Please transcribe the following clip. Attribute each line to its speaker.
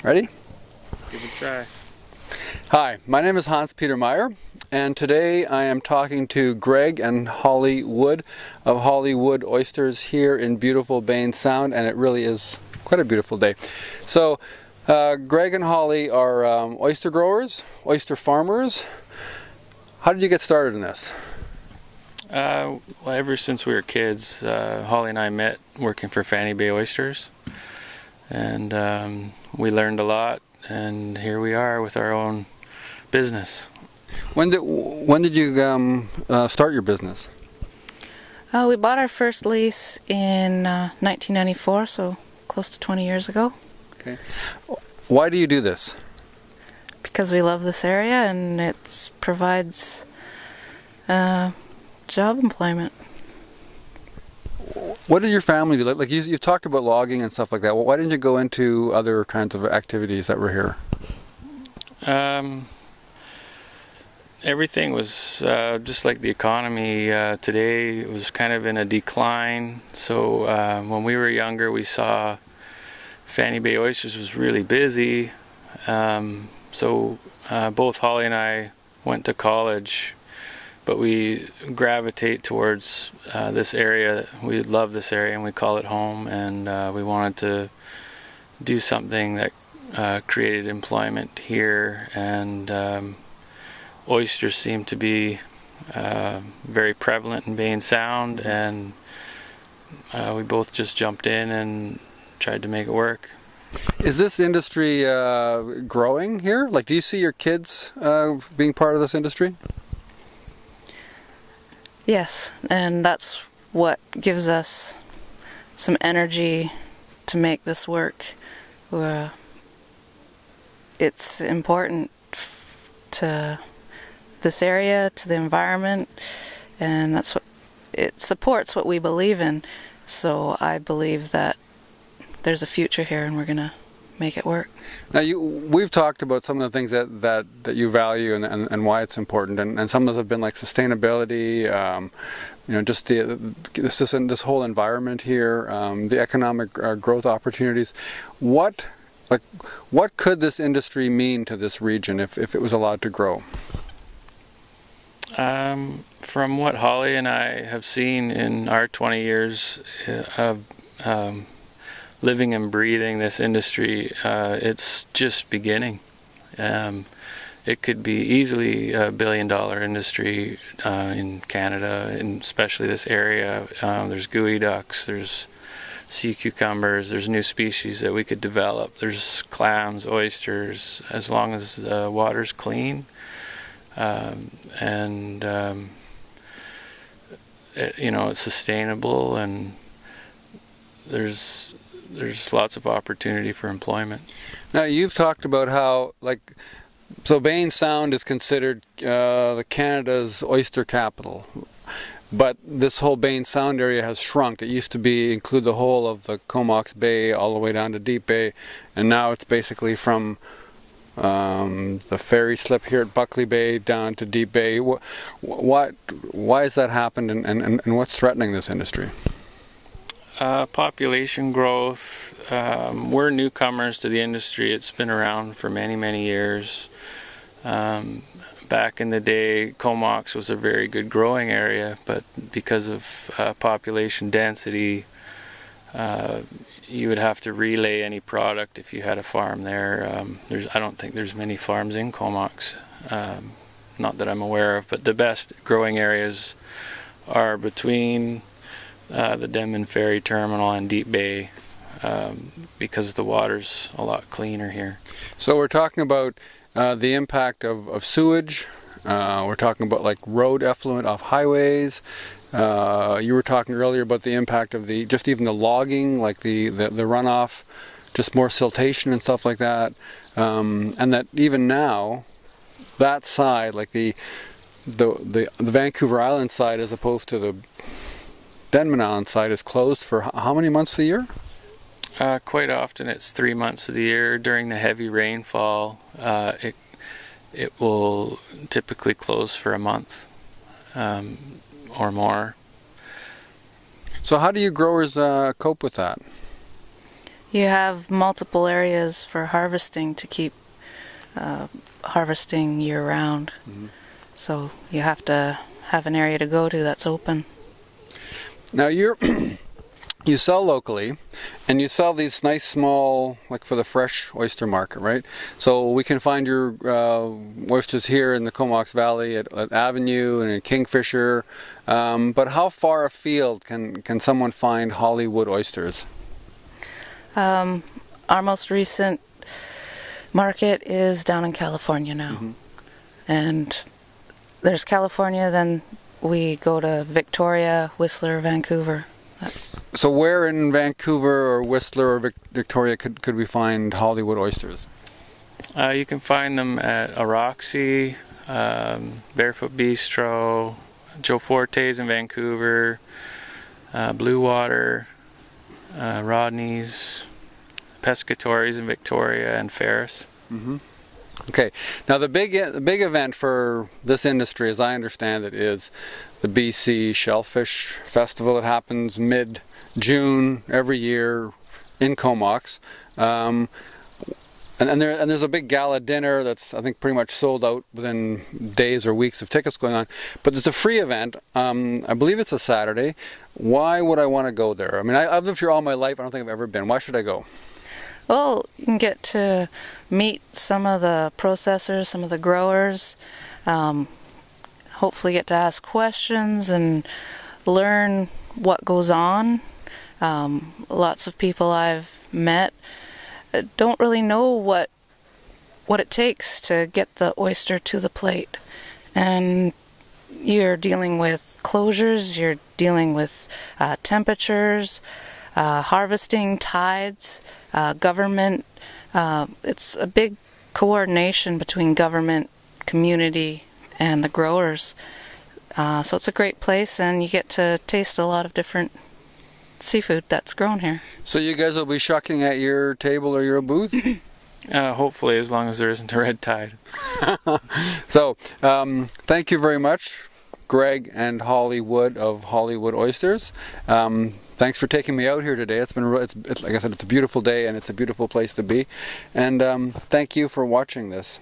Speaker 1: Ready?
Speaker 2: Give it a try.
Speaker 1: Hi, my name is Hans-Peter Meyer, and today I am talking to Greg and Hollie Wood of Hollie Wood Oysters here in beautiful Baynes Sound, and it really is quite a beautiful day. So, Greg and Hollie are oyster growers, oyster farmers. How did you get started in this?
Speaker 2: Well, ever since we were kids, Holly and I met working for Fanny Bay Oysters, and we learned a lot, and here we are with our own business.
Speaker 1: When did you start your business?
Speaker 3: We bought our first lease in 1994, so close to 20 years ago.
Speaker 1: Okay. Why do you do this?
Speaker 3: Because we love this area and it provides job employment.
Speaker 1: What did your family do? Like you've talked about logging and stuff like that. Well, why didn't you go into other kinds of activities that were here?
Speaker 2: Everything was just like the economy today. It was kind of in a decline. So when we were younger, we saw Fanny Bay Oysters was really busy. So both Holly and I went to college, but we gravitate towards this area. We love this area and we call it home, and we wanted to do something that created employment here, and oysters seem to be very prevalent in Baynes Sound, and we both just jumped in and tried to make it work.
Speaker 1: Is this industry growing here? Like, do you see your kids being part of this industry?
Speaker 3: Yes, and that's what gives us some energy to make this work. It's important to this area, to the environment, and that's what it supports what we believe in. So I believe that there's a future here and we're going to make it work.
Speaker 1: Now, we've talked about some of the things that you value and why it's important, and some of those have been like sustainability, just this whole environment here, the economic growth opportunities. What could this industry mean to this region if it was allowed to grow?
Speaker 2: From what Holly and I have seen in our 20 years of living and breathing this industry, it's just beginning. It could be easily a billion-dollar industry in Canada, and especially this area. There's gooey ducks, there's sea cucumbers, there's new species that we could develop. There's clams, oysters, as long as the water's clean. It's sustainable, and there's lots of opportunity for employment.
Speaker 1: Now, you've talked about how, so Baynes Sound is considered the Canada's oyster capital, but this whole Baynes Sound area has shrunk. It used to include the whole of the Comox Bay all the way down to Deep Bay, and now it's basically from the ferry slip here at Buckley Bay down to Deep Bay. Why has that happened, and what's threatening this industry?
Speaker 2: Population growth. We're newcomers to the industry. It's been around for many, many years. Back in the day, Comox was a very good growing area, but because of population density, you would have to relay any product if you had a farm there. I don't think there's many farms in Comox, not that I'm aware of, but the best growing areas are between the Denman Ferry Terminal and Deep Bay, because the water's a lot cleaner here.
Speaker 1: So we're talking about the impact of sewage. We're talking about like road effluent off highways. You were talking earlier about the impact of even the logging, like the runoff, just more siltation and stuff like that, and that even now, that side, like the Vancouver Island side, as opposed to the Denman Island side, is closed for how many months a year?
Speaker 2: Quite often it's 3 months of the year. During the heavy rainfall, it will typically close for a month or more.
Speaker 1: So how do you growers cope with that?
Speaker 3: You have multiple areas for harvesting to keep harvesting year-round. So you have to have an area to go to that's open.
Speaker 1: Now you sell locally, and you sell these nice small, like for the fresh oyster market, right? So we can find your oysters here in the Comox Valley at Avenue and in Kingfisher. But how far afield can someone find Hollywood oysters?
Speaker 3: Our most recent market is down in California now. And there's California, then we go to Victoria, Whistler, Vancouver.
Speaker 1: So where in Vancouver or Whistler or Victoria could we find Hollywood oysters?
Speaker 2: You can find them at Roxy, Barefoot Bistro, Joe Forte's in Vancouver, Blue Water, Rodney's, Pescatories in Victoria, and Ferris.
Speaker 1: Okay. Now the big event for this industry, as I understand it, is the BC Shellfish Festival. That happens mid-June every year in Comox. And there's a big gala dinner that's, I think, pretty much sold out within days or weeks of tickets going on. But there's a free event. I believe it's a Saturday. Why would I want to go there? I mean, I've lived here all my life. I don't think I've ever been. Why should I go?
Speaker 3: Well, you can get to meet some of the processors, some of the growers, hopefully get to ask questions and learn what goes on. Lots of people I've met don't really know what it takes to get the oyster to the plate. And you're dealing with closures, you're dealing with temperatures, harvesting, tides, government. It's a big coordination between government, community, and the growers. So it's a great place, and you get to taste a lot of different seafood that's grown here.
Speaker 1: So you guys will be shucking at your table or your booth?
Speaker 2: Hopefully, as long as there isn't a red tide.
Speaker 1: So, thank you very much, Greg and Hollie Wood of Hollywood Oysters. Thanks for taking me out here today. It's like I said, it's a beautiful day and it's a beautiful place to be. And thank you for watching this.